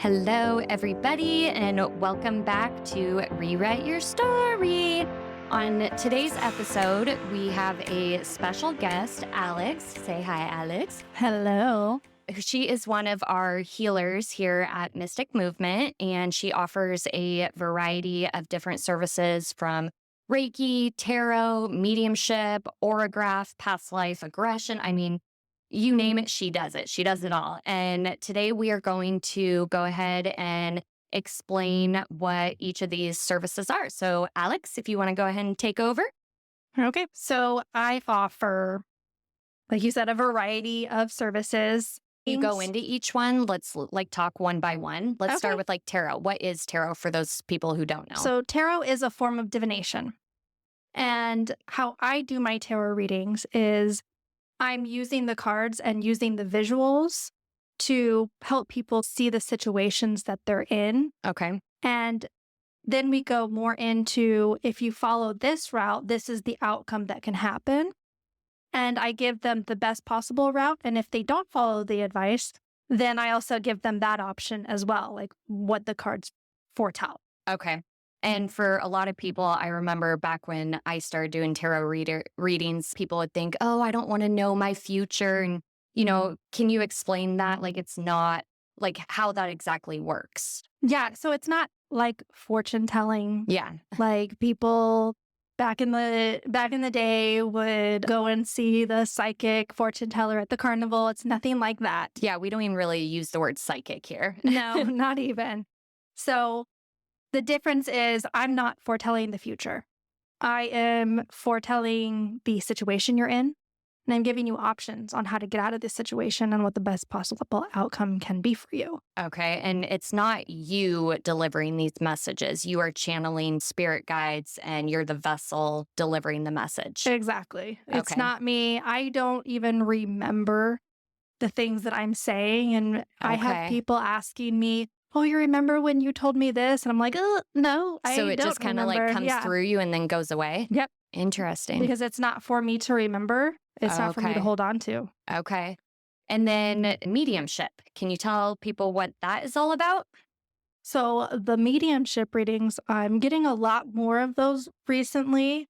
Hello, everybody, and welcome back to Rewrite Your Story. On today's episode, we have a special guest, Alex. Say hi, Alex. Hello. She is one of our healers here at Mystic Movement, and she offers a variety of different services from Reiki, tarot, mediumship, orograph, past life regression. I mean, you name it, she does it. She does it all. And today we are going to go ahead and explain what each of these services are. So, Alex, if you want to go ahead and take over. Okay. So I offer, like you said, a variety of services. You go into each one. Let's talk one by one. Let's start Okay. with tarot. What is tarot for those people who don't know? So tarot is a form of divination. And how I do my tarot readings is I'm using the cards and using the visuals to help people see the situations that they're in. Okay. And then we go more into, if you follow this route, this is the outcome that can happen. And I give them the best possible route. And if they don't follow the advice, then I also give them that option as well, like what the cards foretell. Okay. And for a lot of people, I remember back when I started doing tarot readings, people would think, oh, I don't want to know my future. And, can you explain that? It's not how that exactly works. Yeah. So it's not like fortune telling. Yeah. Like people back in the day would go and see the psychic fortune teller at the carnival. It's nothing like that. Yeah. We don't even really use the word psychic here. No, not even. So the difference is I'm not foretelling the future. I am foretelling the situation you're in, and I'm giving you options on how to get out of this situation and what the best possible outcome can be for you. Okay. And it's not you delivering these messages. You are channeling spirit guides and you're the vessel delivering the message. Exactly. It's Okay. not me. I don't even remember the things that I'm saying. And I Okay. have people asking me, oh, you remember when you told me this? And I'm like, no, I So it don't just kind of remember. comes through you and then goes away? Yep. Interesting. Because it's not for me to remember. It's not for me to Okay. hold on to. Okay. And then mediumship. Can you tell people what that is all about? So the mediumship readings, I'm getting a lot more of those recently.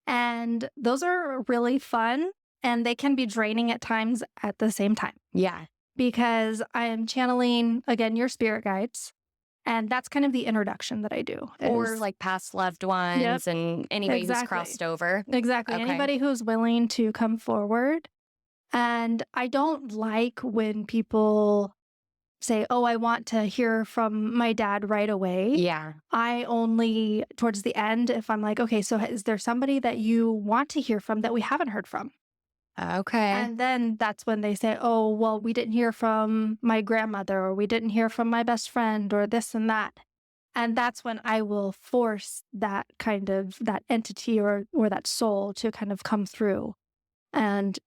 And those are really fun. And they can be draining at times at the same time. Yeah. Because I am channeling, again, your spirit guides. And that's kind of the introduction that I do. Or is- past loved ones Yep. and anybody who's Exactly. crossed over. Exactly. Okay. Anybody who's willing to come forward. And I don't like when people say, oh, I want to hear from my dad right away. Yeah. I only, towards the end, if I'm like, okay, so is there somebody that you want to hear from that we haven't heard from? Okay. And then that's when they say, oh, well, we didn't hear from my grandmother, or we didn't hear from my best friend, or this and that. And that's when I will force that kind of, that entity or that soul to kind of come through and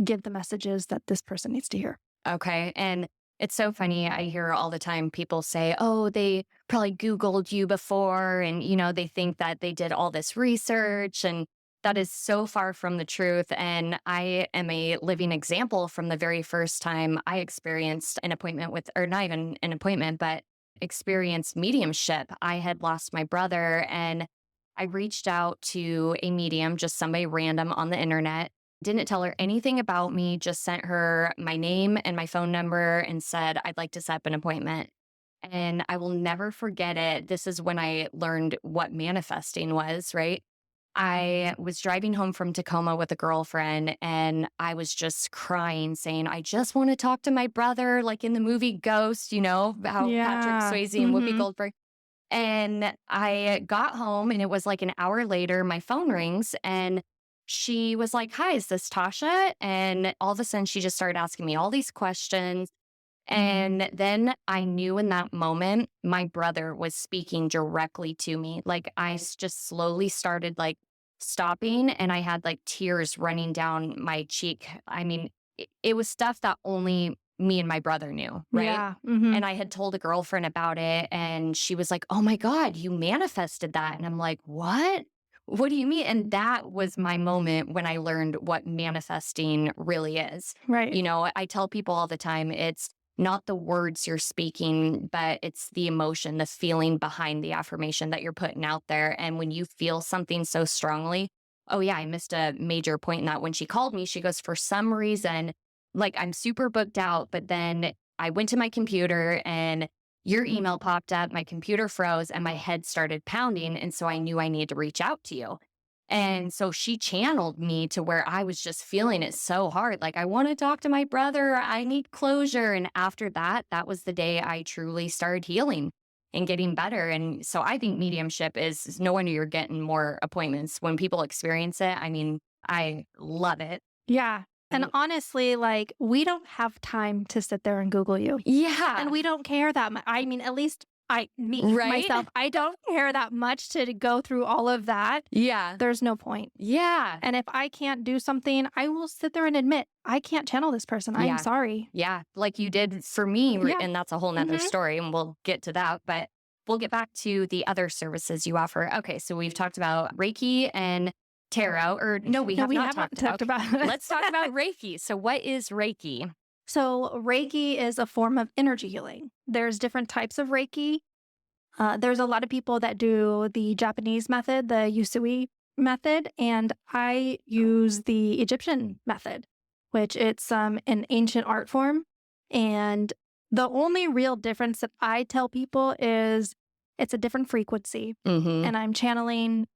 give the messages that this person needs to hear. Okay. And it's so funny. I hear all the time people say, oh, they probably Googled you before. And, they think that they did all this research. And that is so far from the truth. And I am a living example from the very first time I experienced an appointment with, or not even an appointment, but experienced mediumship. I had lost my brother and I reached out to a medium, just somebody random on the internet. Didn't tell her anything about me, just sent her my name and my phone number and said, I'd like to set up an appointment. And I will never forget it. This is when I learned what manifesting was, right? I was driving home from Tacoma with a girlfriend and I was just crying, saying, I just want to talk to my brother, like in the movie Ghost, how Patrick Swayze and Whoopi Goldberg. And I got home and it was like an hour later, my phone rings and she was like, hi, is this Tasha? And all of a sudden she just started asking me all these questions. And then I knew in that moment, my brother was speaking directly to me. I just slowly started stopping and I had tears running down my cheek. I mean, it was stuff that only me and my brother knew, right? Yeah. And I had told a girlfriend about it and she was like, oh my God, you manifested that. And I'm like, what? What do you mean? And that was my moment when I learned what manifesting really is. Right. I tell people all the time, it's not the words you're speaking, but it's the emotion, the feeling behind the affirmation that you're putting out there. And when you feel something so strongly, oh, yeah, I missed a major point in that. When she called me, she goes, for some reason, like I'm super booked out, but then I went to my computer and your email popped up, my computer froze, and my head started pounding. And so I knew I needed to reach out to you. And so she channeled me to where I was just feeling it so hard. Like, I want to talk to my brother. I need closure. And after that, that was the day I truly started healing and getting better. And so I think mediumship is no wonder you're getting more appointments when people experience it. I mean, I love it. Yeah. And Mm. honestly, like, we don't have time to sit there and Google you. Yeah. And we don't care that much. I mean, at least Right? myself, I don't care that much to go through all of that. Yeah. There's no point. Yeah. And if I can't do something, I will sit there and admit, I can't channel this person. I am Yeah. sorry. Yeah. Like you did for me. Yeah. And that's a whole nother Mhm. story. And we'll get to that. But we'll get back to the other services you offer. Okay. So we've talked about Reiki and tarot, or no, we No, have we not haven't talked talked about it. Let's talk about Reiki. So what is Reiki? So, Reiki is a form of energy healing. There's different types of Reiki. There's a lot of people that do the Japanese method, the Usui method, and I use the Egyptian method, which it's an ancient art form. And the only real difference that I tell people is it's a different frequency, Mm-hmm. and I'm channeling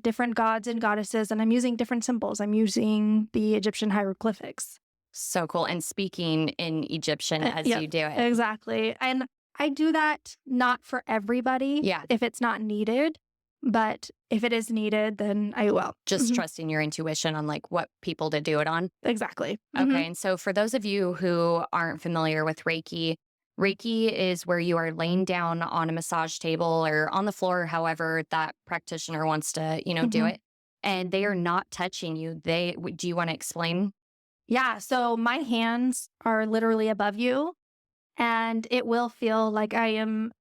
different gods and goddesses, and I'm using different symbols. I'm using the Egyptian hieroglyphics. So cool. And speaking in Egyptian as Yep, you do it. exactly. And I do that not for everybody Yeah. if it's not needed, but if it is needed, then I will. Just Mhm. trusting your intuition on like what people to do it on. Exactly. Okay. Mhm. And so for those of you who aren't familiar with Reiki, Reiki is where you are laying down on a massage table or on the floor, however that practitioner wants to, do Mhm. it. And they are not touching you. Do you want to explain? Yeah. So my hands are literally above you, and it will feel like I am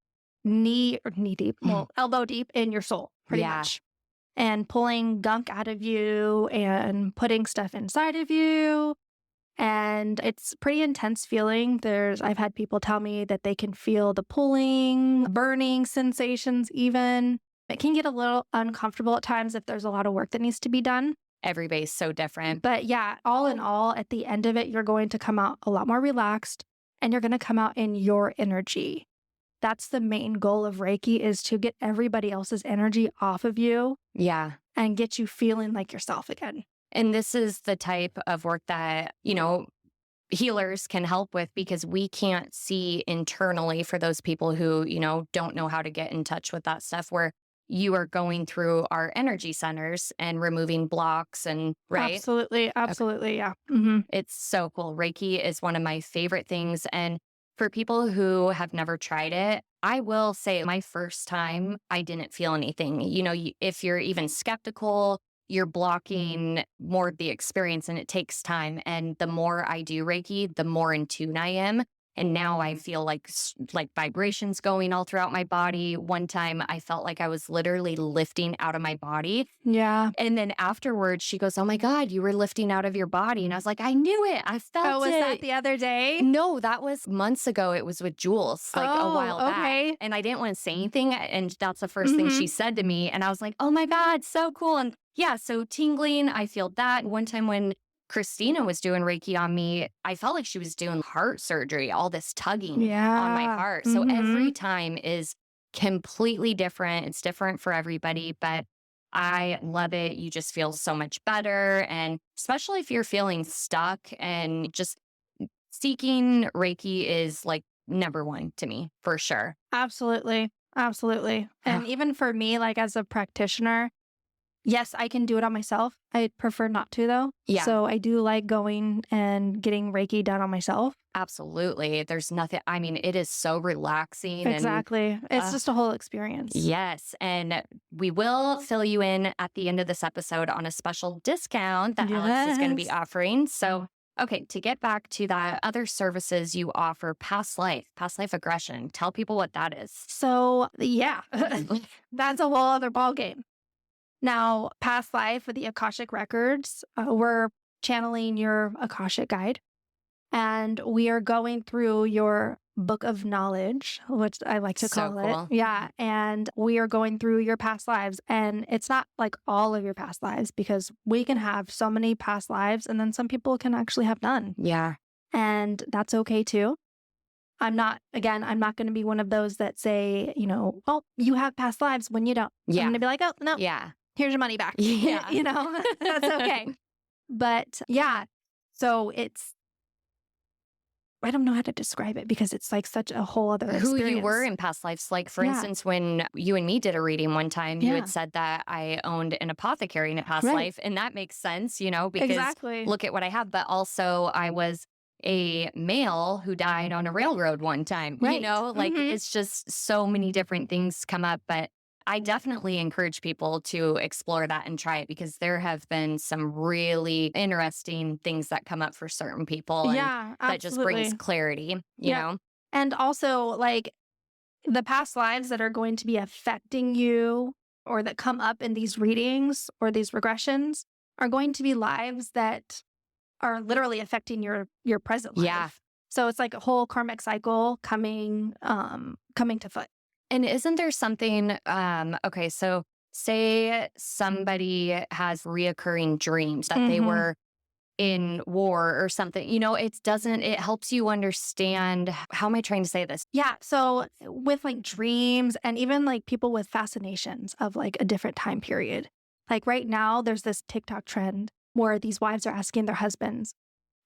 knee deep, well, elbow deep in your soul, pretty Yeah. much. And pulling gunk out of you and putting stuff inside of you. And it's pretty intense feeling. I've had people tell me that they can feel the pulling, burning sensations even. It can get a little uncomfortable at times if there's a lot of work that needs to be done. Everybody's so different. But yeah, all in all, at the end of it, you're going to come out a lot more relaxed and you're going to come out in your energy. That's the main goal of Reiki, is to get everybody else's energy off of you Yeah. and get you feeling like yourself again. And this is the type of work that, healers can help with, because we can't see internally for those people who, don't know how to get in touch with that stuff, where you are going through our energy centers and removing blocks and right. Absolutely. Absolutely. Yeah. Hmm. It's so cool. Reiki is one of my favorite things. And for people who have never tried it, I will say my first time, I didn't feel anything. If you're even skeptical, you're blocking more of the experience, and it takes time. And the more I do Reiki, the more in tune I am. And now I feel like vibrations going all throughout my body. One time I felt like I was literally lifting out of my body. Yeah. And then afterwards, she goes, "Oh my God, you were lifting out of your body." And I was like, "I knew it. I felt it." Oh, was that the other day? No, that was months ago. It was with Jules, like a while back. Okay. And I didn't want to say anything. And that's the first thing she said to me. And I was like, "Oh my God, so cool." And yeah, so tingling, I feel that. One time when Christina was doing Reiki on me, I felt like she was doing heart surgery, all this tugging on my Yeah. heart. So every time is completely different. It's different for everybody, but I love it. You just feel so much better. And especially if you're feeling stuck, and just seeking Reiki is like number one to me for sure. Absolutely. Absolutely. And even for me, like as a practitioner, yes, I can do it on myself. I prefer not to, though. Yeah. So I do like going and getting Reiki done on myself. Absolutely. There's nothing, I mean, it is so relaxing. Exactly. It's uh, just a whole experience. Yes. And we will fill you in at the end of this episode on a special discount that Alex is going to be Yes. offering. So, okay, to get back to that, other services you offer, past life aggression. Tell people what that is. So, yeah, that's a whole other ballgame. Now, past life with the Akashic records, we're channeling your Akashic guide. and we are going through your book of knowledge, which I like to So call it. cool. Yeah. And we are going through your past lives. And it's not like all of your past lives because we can have so many past lives and then some people can actually have none. Yeah. And that's okay too. I'm not going to be one of those that say, oh, you have past lives when you don't. I'm Yeah. going to be like, oh, no, Yeah. here's your money back. Yeah. That's okay. But yeah, so I don't know how to describe it because it's like such a whole other Who you were experience. in past lives. Like, for Yeah. instance, when you and me did a reading one time, you had Yeah. said that I owned an apothecary in a past Right. life. And that makes sense, because Exactly. look at what I have. But also, I was a male who died on a railroad one time, Right. like Hmm. it's just so many different things come up. But I definitely encourage people to explore that and try it because there have been some really interesting things that come up for certain people. And Yeah, that just brings absolutely. clarity, Yep. And also, like, the past lives that are going to be affecting you or that come up in these readings or these regressions are going to be lives that are literally affecting your present Yeah. life. So it's like a whole karmic cycle coming to foot. And isn't there something, okay, so say somebody has reoccurring dreams that they Hmm. were in war or something, it helps you understand, how am I trying to say this? Yeah. So with like dreams and even like people with fascinations of like a different time period, like right now, there's this TikTok trend where these wives are asking their husbands,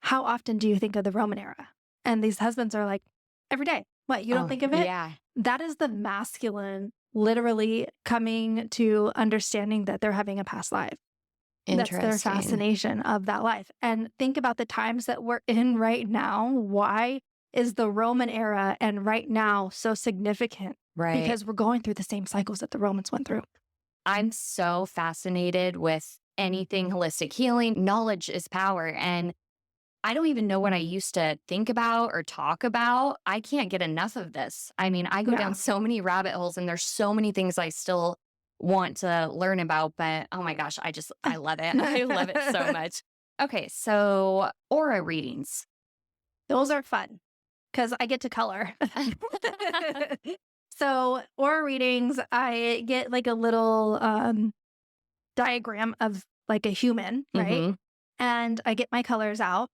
how often do you think of the Roman era? And these husbands are like, every day. What, you don't Oh, think of it? yeah. That is the masculine literally coming to understanding that they're having a past life. That's their Interesting. fascination of that life. And think about the times that we're in right now. Why is the Roman era and right now so significant? Right. Because we're going through the same cycles that the Romans went through. I'm so fascinated with anything holistic healing. Knowledge is power. And I don't even know what I used to think about or talk about. I can't get enough of this. I mean, I go down Yeah. so many rabbit holes and there's so many things I still want to learn about, but oh my gosh, I love it. I love it so much. Okay, so aura readings. Those are fun because I get to color. So, aura readings, I get like a little diagram of like a human, right? Hmm. And I get my colors out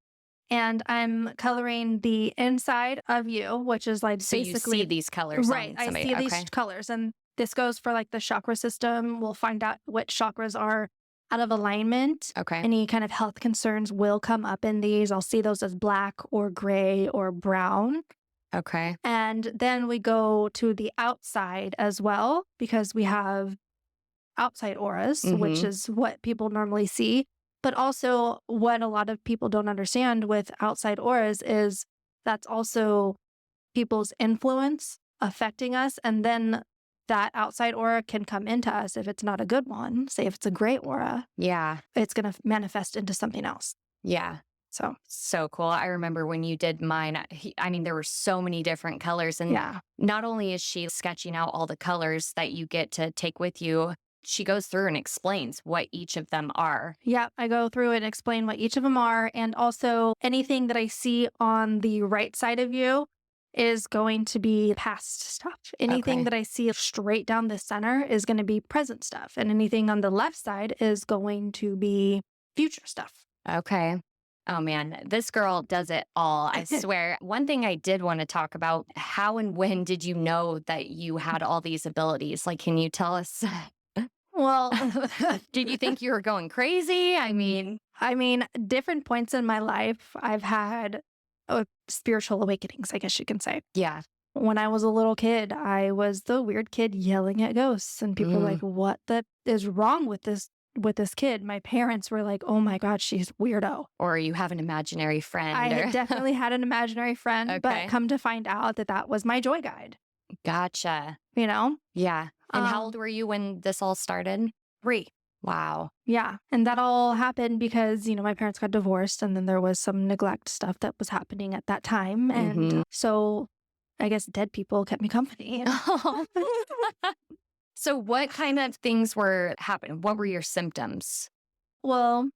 and I'm coloring the inside of you, which is like So you see basically, these colors right. on I somebody. see these Okay. colors, and this goes for like the chakra system. We'll find out what chakras are out of alignment. Okay. Any kind of health concerns will come up in these. I'll see those as black or gray or brown. Okay. And then we go to the outside as well, because we have outside auras, which Hmm. is what people normally see. But also, what a lot of people don't understand with outside auras is that's also people's influence affecting us. And then that outside aura can come into us if it's not a good one. Say if it's a gray aura, Yeah. it's going to manifest into something else. Yeah. So, So cool. I remember when you did mine, I mean, there were so many different colors. And yeah. not only is she sketching out all the colors that you get to take with you, she goes through and explains what each of them are. Yeah, I go through and explain what each of them are. And also, anything that I see on the right side of you is going to be past stuff. Anything Okay. that I see straight down the center is going to be present stuff. And anything on the left side is going to be future stuff. Okay. Oh man, this girl does it all. I swear. One thing I did want to talk about, how and when did you know that you had all these abilities? Like, can you tell us? Well, Did you think you were going crazy? I mean, different points in my life, I've had spiritual awakenings, I guess you can say. Yeah. When I was a little kid, I was the weird kid yelling at ghosts, and people were like, Mm. "What the is wrong with this kid?" My parents were like, "Oh my god, she's weirdo." Or you have an imaginary friend I had or definitely had an imaginary friend, but okay. come to find out that that was my joy guide, Gotcha. you know? Yeah. And how old Um, were you when this all started? 3. Wow. Yeah, and that all happened because, my parents got divorced and then there was some neglect stuff that was happening at that time, and Hmm. so I guess dead people kept me company. So what kind of things were happening? What were your symptoms? Well,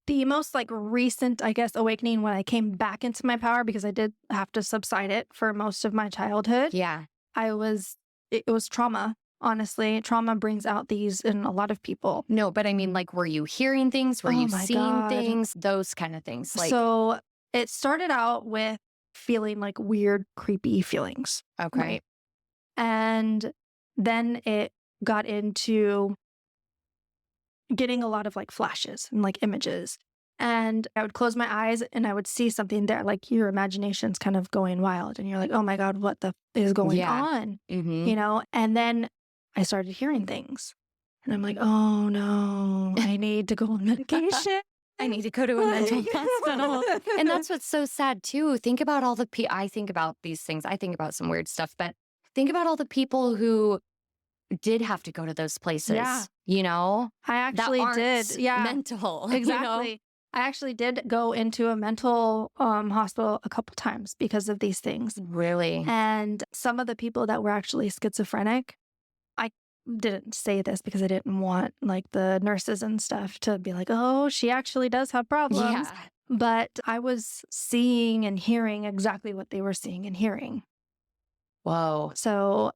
The most like recent, I guess, awakening when I came back into my power, because I did have to subside it for most of my childhood. Yeah. It was trauma. Honestly, trauma brings out these in a lot of people. No, but I mean, like, were you hearing things? Were Oh you my seeing God. things? Those kind of things. Like, So it started out with feeling like weird, creepy feelings. okay. Right. And then it got into getting a lot of like flashes and like images. And I would close my eyes and I would see something there, like your imagination's kind of going wild. And you're like, oh my God, what the is going Yeah. on? Mm-hmm. You know? And then I started hearing things. And I'm like, oh no, I need to go on medication. I need to go to a mental hospital. And that's what's so sad too. Think about all the I think about these things. I think about some weird stuff, but think about all the people who did have to go to those Yeah, places, you know, I that actually did. aren't Yeah, mental, you know? exactly. I actually did go into a mental hospital a couple times because of these things. Really? And some of the people that were actually schizophrenic, I didn't say this because I didn't want like the nurses and stuff to be like, oh, she actually does have problems. Yeah. But I was seeing and hearing exactly what they were seeing and hearing. Whoa. So,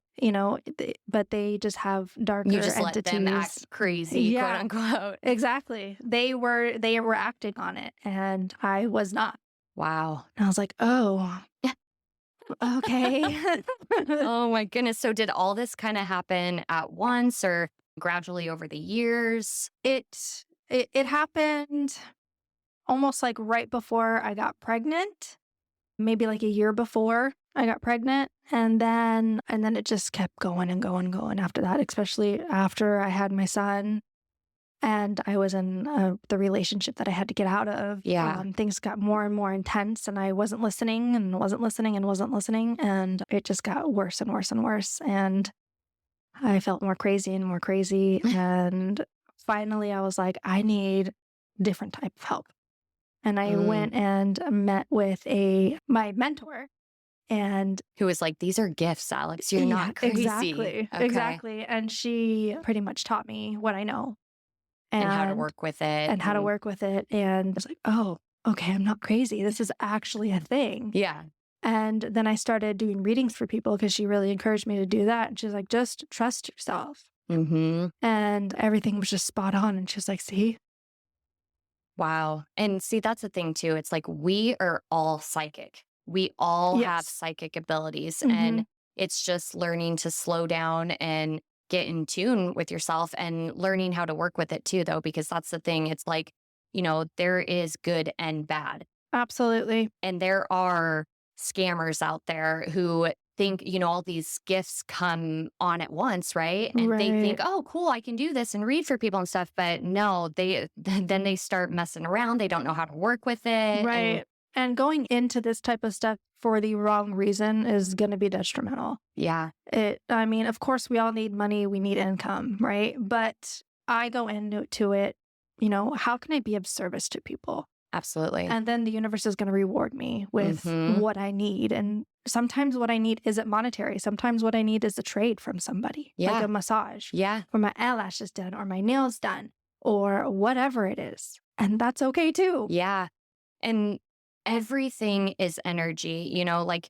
but they just have You darker just let them entities. act crazy, quote Yeah, unquote. exactly. They were acting on it and I was not. Wow. And I was like, oh, okay. Oh my goodness. So did all this kind of happen at once or gradually over the years? It happened almost like right before I got pregnant, maybe like a year before I got pregnant. And then it just kept going and going and going after that, especially after I had my son and I was in the relationship that I had to get out of. Yeah. Things got more and more intense and I wasn't listening and wasn't listening and wasn't listening. And it just got worse and worse and worse. And I felt more crazy and more crazy. And finally I was like, I need different type of help. And I Mm. went and met with my mentor. And Who was like, these are gifts, Alex. You're yeah, not crazy. exactly. Okay. Exactly. And she pretty much taught me what I know And how to and work with it. how to And work with it. And I was like, oh, okay, I'm not crazy. This is actually a thing. yeah. And then I started doing readings for people because she really encouraged me to do that. And she's like, just trust yourself. Mm-hmm. And everything was just spot on. And she was like, see? Wow. And see, that's the thing too. It's like we are all psychic. We all have Yes. psychic abilities. Hmm. And it's just learning to slow down and get in tune with yourself and learning how to work with it too, though, because that's the thing. It's like, there is good and bad. Absolutely. And there are scammers out there who think, all these gifts come on at once, right? And they think, Right. oh, cool, I can do this and read for people and stuff. But no, then they start messing around. They don't know how to work with it. And Right. And going into this type of stuff for the wrong reason is going to be detrimental. yeah, I mean, of course, we all need money, we need income, right? But I go into it, how can I be of service to people? absolutely. And then the universe is going to reward me with Hmm. what I need. And sometimes what I need isn't monetary. Sometimes what I need is a trade from somebody, like Yeah. a massage, Yeah. or my eyelashes done, or my nails done, or whatever it is. And that's okay too. Yeah. And everything is energy, like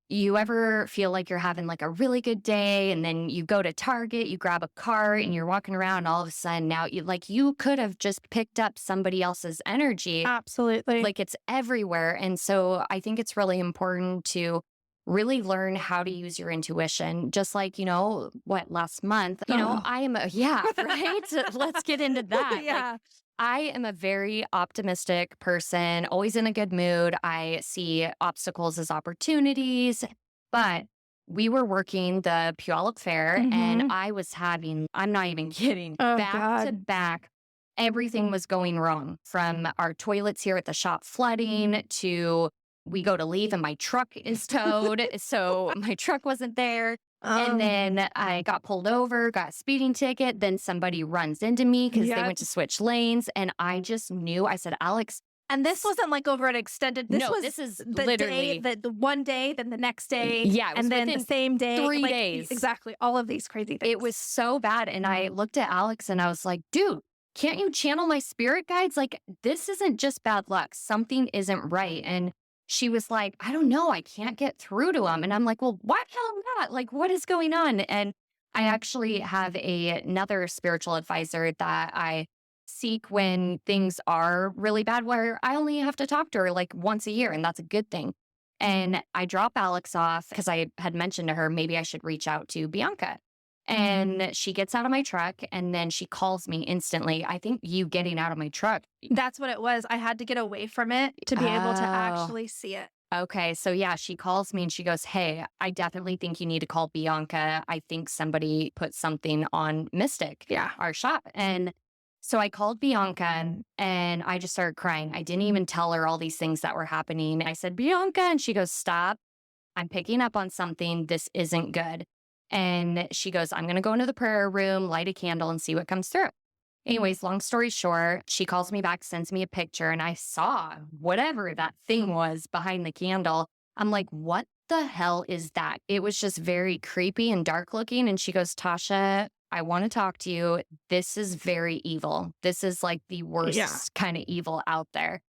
you ever feel like you're having like a really good day and then you go to Target, you grab a cart and you're walking around and all of a sudden now you could have just picked up somebody else's energy. Absolutely. Like it's everywhere. And so I think it's really important to really learn how to use your intuition. Just like, last month, Oh. I am yeah, right? Let's get into that. Like, Yeah. I am a very optimistic person, always in a good mood. I see obstacles as opportunities, but we were working the Puyallup Fair and Hmm. I was having, I'm not even kidding, Oh, back to God. back. Everything was going wrong from our toilets here at the shop flooding to we go to leave and my truck is towed. So my truck wasn't there. And Um, then I got pulled over, got a speeding ticket. Then somebody runs into me because they yeah. went to switch lanes. And I just knew, I said, Alex, And this wasn't like over an extended, this no, was this is the literally, day, the one day, then the next day, yeah, it was and then the within same day. 3 days. Exactly. All of these crazy things. It was so bad. And I looked at Alex and I was like, dude, can't you channel my spirit guides? Like, this isn't just bad luck. Something isn't right. And she was like, I don't know. I can't get through to him. And I'm like, well, why the hell not? Like, what is going on? And I actually have another spiritual advisor that I seek when things are really bad, where I only have to talk to her like once a year. And that's a good thing. And I drop Alex off because I had mentioned to her, maybe I should reach out to Bianca. And she gets out of my truck and then she calls me instantly. I think you getting out of my truck. That's what it was. I had to get away from it to be able to Oh, actually see it. okay. So yeah, she calls me and she goes, hey, I definitely think you need to call Bianca. I think somebody put something on Mystic, Yeah. our shop. And so I called Bianca and I just started crying. I didn't even tell her all these things that were happening. I said, Bianca, and she goes, stop. I'm picking up on something. This isn't good. And she goes, I'm going to go into the prayer room, light a candle, and see what comes through. Anyways, long story short, she calls me back, sends me a picture, and I saw whatever that thing was behind the candle. I'm like, what the hell is that? It was just very creepy and dark looking. And she goes, Tasha, I want to talk to you. This is very evil. This is like the worst kind of evil out there.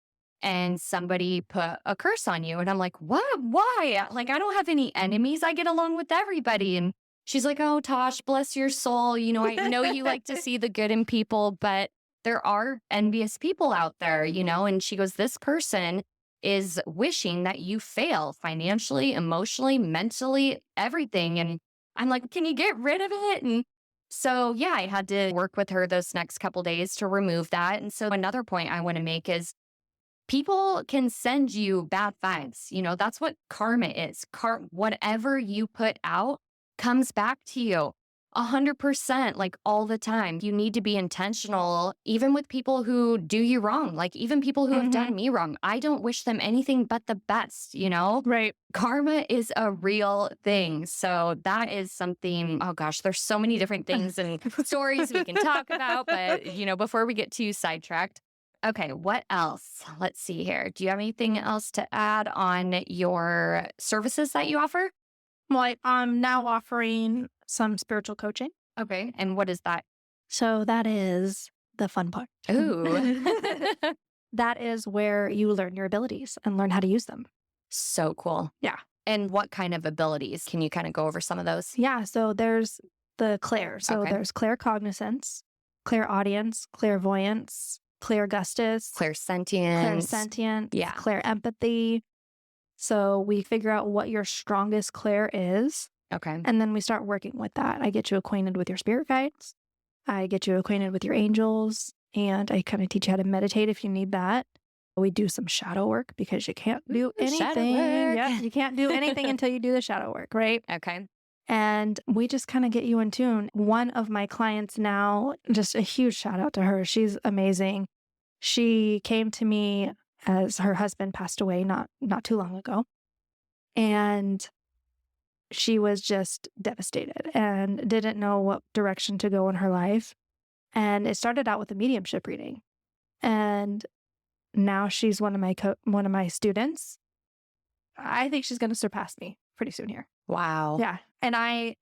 And somebody put a curse on you. And I'm like, what? Why? Like, I don't have any enemies. I get along with everybody. And she's like, oh, Tosh, bless your soul. You know, I know you like to see the good in people, but there are envious people out there, you know? And she goes, this person is wishing that you fail financially, emotionally, mentally, everything. And I'm like, can you get rid of it? And so, yeah, I had to work with her those next couple days to remove that. And so another point I want to make is people can send you bad vibes. You know, that's what karma is. Whatever you put out comes back to you 100%, like all the time. You need to be intentional, even with people who do you wrong, like even people who have done me wrong. I don't wish them anything but the best, you know? Right. Karma is a real thing. So that is something, oh gosh, there's so many different things and stories we can talk about. But, you know, before we get too sidetracked, okay, what else? Let's see here. Do you have anything else to add on your services that you offer? Well, I'm now offering some spiritual coaching. Okay. And what is that? So that is the fun part. Ooh. That is where you learn your abilities and learn how to use them. So cool. Yeah. And what kind of abilities? Can you kind of go over some of those? Yeah. So there's the clair. So Okay. there's claircognizance, clairaudience, clairvoyance, clairgustus, Clairsentience. clairsentience, Yeah. clairempathy. So we figure out what your strongest clair is, Okay. and then we start working with that. I get you acquainted with your spirit guides. I get you acquainted with your angels, and I kind of teach you how to meditate if you need that. We do some shadow work because you can't do Shadow anything. work. Yeah, you can't do anything until you do the shadow work, right? Okay. And we just kind of get you in tune. One of my clients now, just a huge shout out to her. She's amazing. She came to me as her husband passed away not too long ago. And she was just devastated and didn't know what direction to go in her life. And it started out with a mediumship reading. And now she's one of my students. I think she's going to surpass me pretty soon here. Wow. Yeah. And I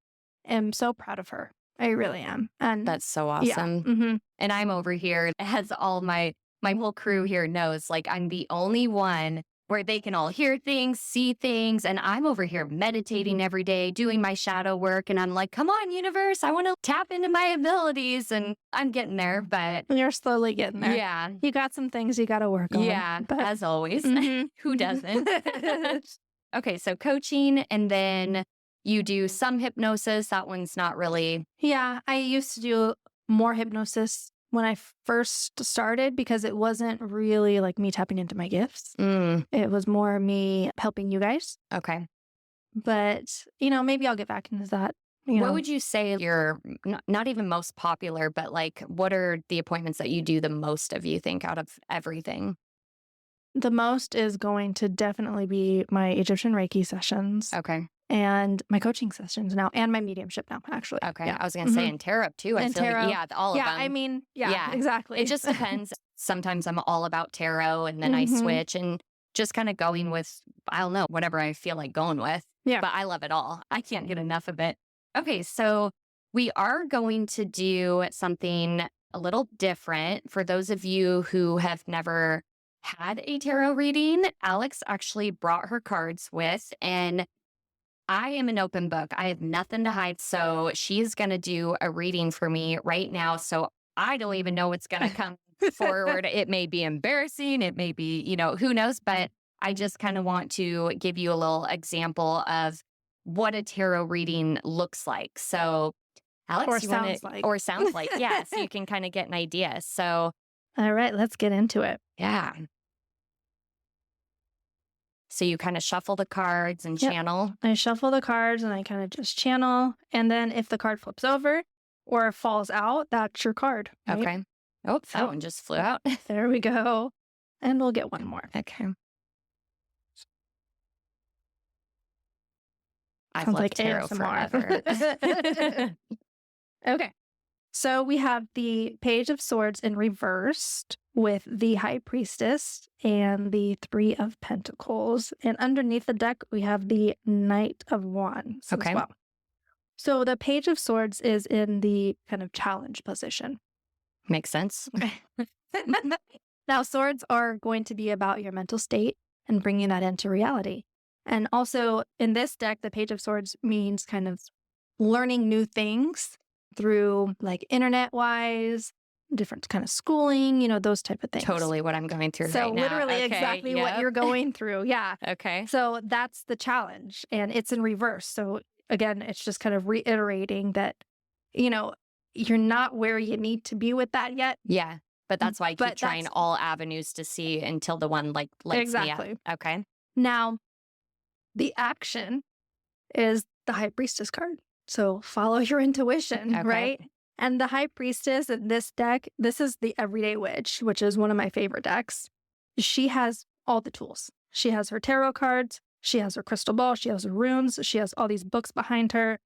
am so proud of her. I really am. And That's so yeah. awesome. And I'm over here, as all my whole crew here knows, like I'm the only one where they can all hear things, see things. And I'm over here meditating every day, doing my shadow work. And I'm like, come on, universe, I want to tap into my abilities. And I'm getting there, but You're slowly getting there. yeah. You got some things you got to work on. Yeah, But as always. Mhm. Who doesn't? Okay, so coaching, and then you do some hypnosis. That one's not really. Yeah, I used to do more hypnosis when I first started because it wasn't really like me tapping into my gifts. It was more me helping you guys. Okay. But, maybe I'll get back into that. What would you say your, not even most popular, but like, what are the appointments that you do the most of, you think, out of everything? The most is going to definitely be my Egyptian Reiki sessions Okay. and my coaching sessions now and my mediumship now, actually. Okay. Yeah. I was going to say, and tarot too. I And feel tarot. like, yeah, all of Yeah, them. I mean, yeah, Yeah. exactly. It just depends. Sometimes I'm all about tarot and then I switch and just kind of going with, I don't know, whatever I feel like going with. Yeah. But I love it all. I can't get enough of it. Okay. So we are going to do something a little different. For those of you who have never had a tarot reading, Alex actually brought her cards with, and I am an open book. I have nothing to hide. So she's going to do a reading for me right now. So I don't even know what's going to come forward. It may be embarrassing. It may be, who knows? But I just kind of want to give you a little example of what a tarot reading looks like. So, Alex, Or you want sounds to, like. or sounds like, yeah. So you can kind of get an idea. So, All right, let's get into it. yeah. So you kind of shuffle the cards and Yep. channel. I shuffle the cards and I kind of just channel. And then if the card flips over or falls out, that's your card. Right? Okay. Oh, that one just flew out. There we go. And we'll get one more. Okay. I've Sounds loved like tarot ASMR. forever. Okay. So we have the Page of Swords in reversed with the High Priestess and the Three of Pentacles. And underneath the deck, we have the Knight of Wands Okay. as well. So the Page of Swords is in the kind of challenge position. Makes sense. Now, swords are going to be about your mental state and bringing that into reality. And also in this deck, the Page of Swords means kind of learning new things through like internet wise, different kind of schooling, those type of things. Totally what I'm going through So right now. literally Okay, exactly what you're going through. Yeah. Okay. So that's the challenge and it's in reverse. So again, it's just kind of reiterating that, you're not where you need to be with that yet. Yeah. But that's why I keep But trying that's- all avenues to see until the one lights Exactly. me up. Okay. Now, the action is the High Priestess card. So follow your intuition, Okay. right? And the High Priestess in this deck, this is the Everyday Witch, which is one of my favorite decks. She has all the tools. She has her tarot cards. She has her crystal ball. She has her runes. She has all these books behind her.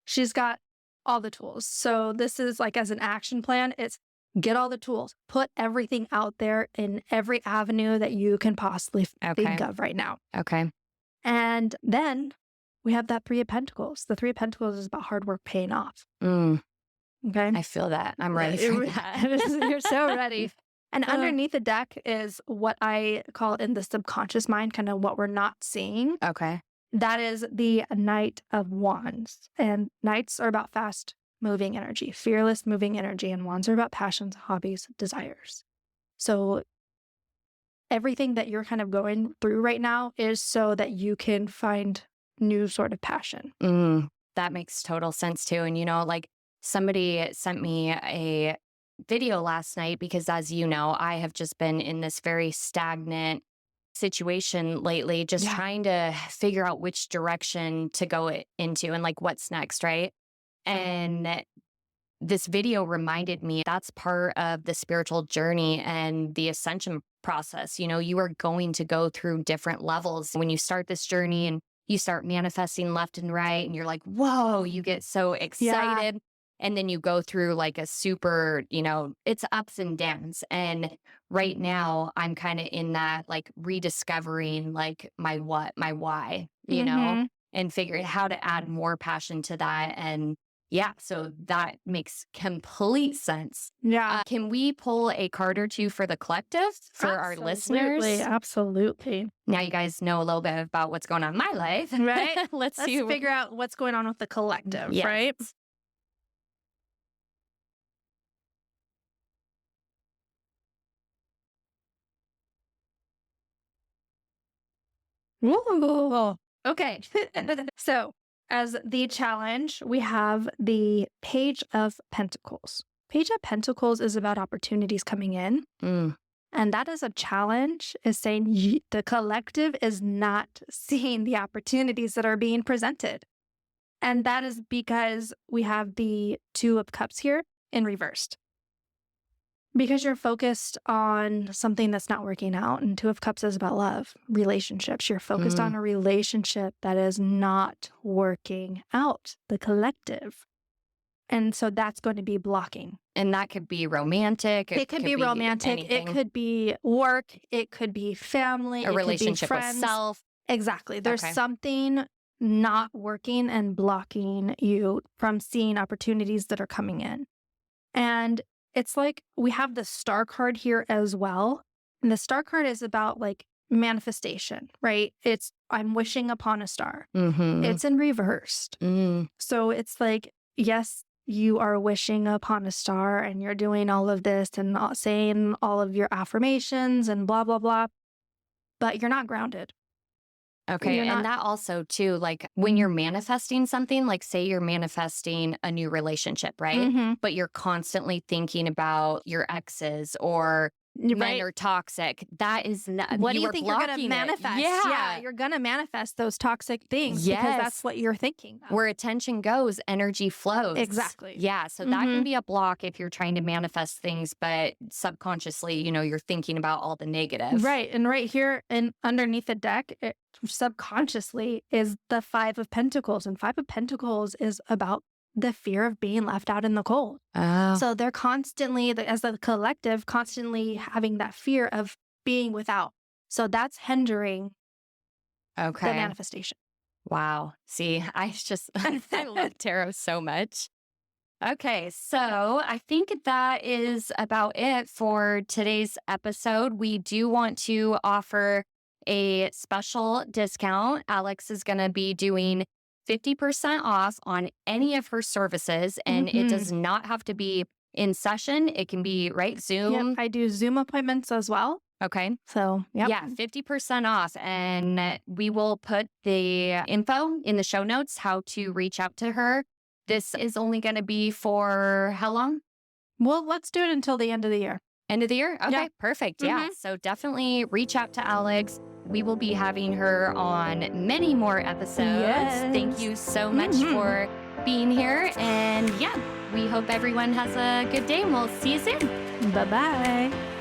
She's got all the tools. So this is like as an action plan, it's get all the tools, put everything out there in every avenue that you can possibly think of right now. Okay. And then we have that Three of Pentacles. The Three of Pentacles is about hard work paying off. Okay. I feel that. I'm ready for that. You're so ready. And underneath the deck is what I call in the subconscious mind, kind of what we're not seeing. Okay. That is the Knight of Wands. And knights are about fast moving energy, fearless moving energy. And wands are about passions, hobbies, desires. So everything that you're kind of going through right now is so that you can find new sort of passion. That makes total sense too. And like somebody sent me a video last night because as you know, I have just been in this very stagnant situation lately, just trying to figure out which direction to go into and like what's next, right? And this video reminded me that's part of the spiritual journey and the ascension process. You are going to go through different levels when you start this journey and you start manifesting left and right and you're like, whoa, you get so excited. And then you go through like a super, it's ups and downs. And right now I'm kind of in that like rediscovering like my what, my why, and figuring how to add more passion to that. And so that makes complete sense. Yeah. Can we pull a card or two for the collective for our listeners? Absolutely. Now you guys know a little bit about what's going on in my life. Right. Let's figure out what's going on with the collective, right? Whoa. Okay. So as the challenge, we have the Page of Pentacles. Page of Pentacles is about opportunities coming in. And that is a challenge, is saying the collective is not seeing the opportunities that are being presented. And that is because we have the Two of Cups here in reversed. Because you're focused on something that's not working out, and Two of Cups is about love, relationships. You're focused on a relationship that is not working out, the collective. And so that's going to be blocking. And that could be romantic. It could be romantic. Anything. It could be work. It could be family. A relationship with with self. Exactly. There's something not working and blocking you from seeing opportunities that are coming in. And it's like we have the star card here as well. And the star card is about like manifestation, right? It's I'm wishing upon a star. Mm-hmm. It's in reversed. Mm. So it's like, yes, you are wishing upon a star and you're doing all of this and saying all of your affirmations and blah, blah, blah, but you're not grounded. Okay. You're And not, that also, too, like when you're manifesting something, like say you're manifesting a new relationship, right? Mhm. But you're constantly thinking about your exes or men Right. are toxic. That is not, What do you are think you're going to blocking it. manifest? Yeah. You're going to manifest those toxic things because that's Yes. what you're thinking of. Where attention goes, energy flows. Exactly. Yeah. So that can Mhm. be a block if you're trying to manifest things, but subconsciously, you're thinking about all the negative. Right. And right here and underneath the deck, subconsciously is the Five of Pentacles. And Five of Pentacles is about the fear of being left out in the cold. Oh, So they're constantly, as a collective, constantly having that fear of being without. So that's hindering the okay. manifestation. Wow. See, I love tarot so much. Okay, so I think that is about it for today's episode. We do want to offer a special discount. Alex is going to be doing 50% off on any of her services, and it does not have to be in session. It can be, right, Yep. Zoom. I do Zoom appointments as well. Okay. So, yep. Yeah, 50% off. And we will put the info in the show notes how to reach out to her. This is only going to be for how long? Well, let's do it until the end of the year. End of the year? Okay, Yeah. perfect. Yeah. So definitely reach out to Alex. We will be having her on many more episodes. Thank you so much for being here. And yeah, we hope everyone has a good day and we'll see you soon. Bye-bye.